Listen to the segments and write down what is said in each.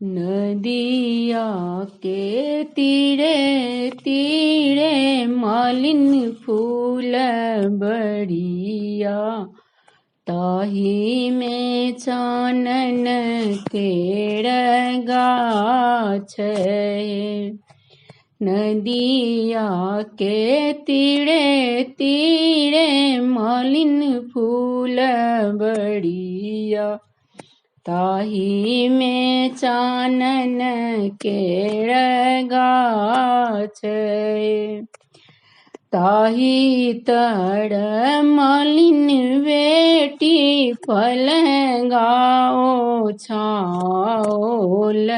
नदिया के तीरे तीरे मालिन फूल बढ़िया, ताही में चानन केड़ गाछ। नदिया के तीरे तीरे मालिन फूल बढ़िया, ताही में चानन केड़ गाछ। ताही तड़ मालिन बेटी पलंगाओ छाओल,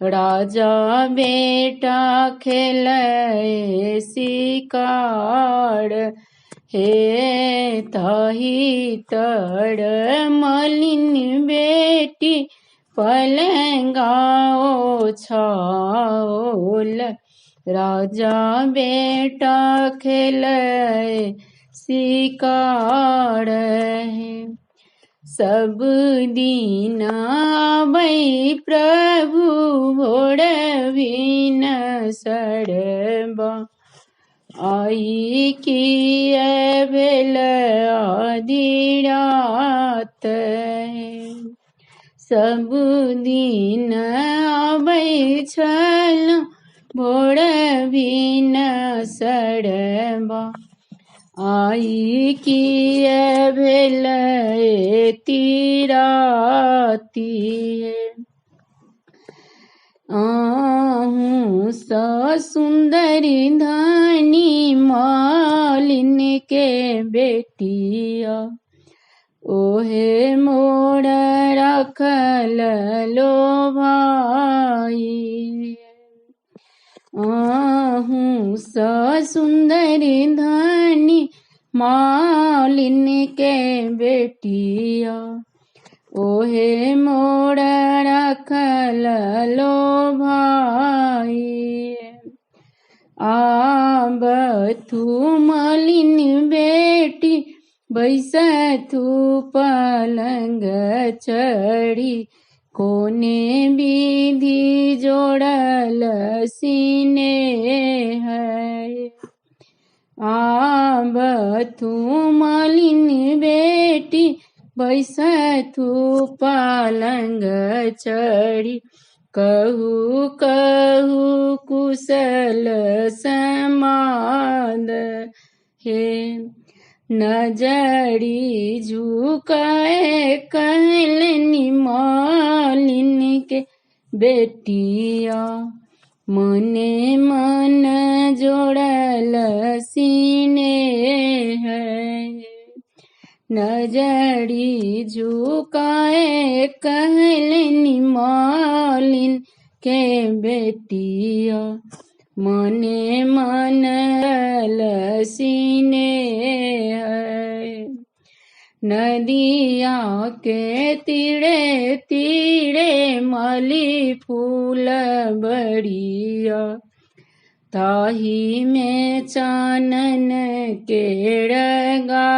राजा बेटा खेले शिकार। हे ताही तड़ मालिन बेटी पलंगाओ छाओल, राजा बेटा खेले शिकार। सब दिन आबै प्रभु भोर बिन सड़बा, आई किए भेल आधी रात। सब दिन आबै छल भोर बिन सड़बा, आई किए भेल एती राति। आहूँ स सुंदरी धनी मालिन के बेटिया, ओहे मोर रखल लो भाई। आहूँ स सुंदरी धनी मालिन के बेटिया, ओहे मोर रखल लो भाई। आब तू मालिन बेटी बैसथु पलंग चढ़ी, कोने विधि जोड़ल सीने है। आब तू मालिन बेटी बैसथु पलंग चढ़ी, कहू कहू कुशल समाद। हे नजरी झुकाए कहलनि मालिन के बेटिया, मने मन जोड़ल सीने है। नजरी झुकाए कहलनि मालिन के बेटिया, मने मन सीने है। नदिया के तीरे तीरे माली फूल बढ़िया, ताही में चानन केड़ गा।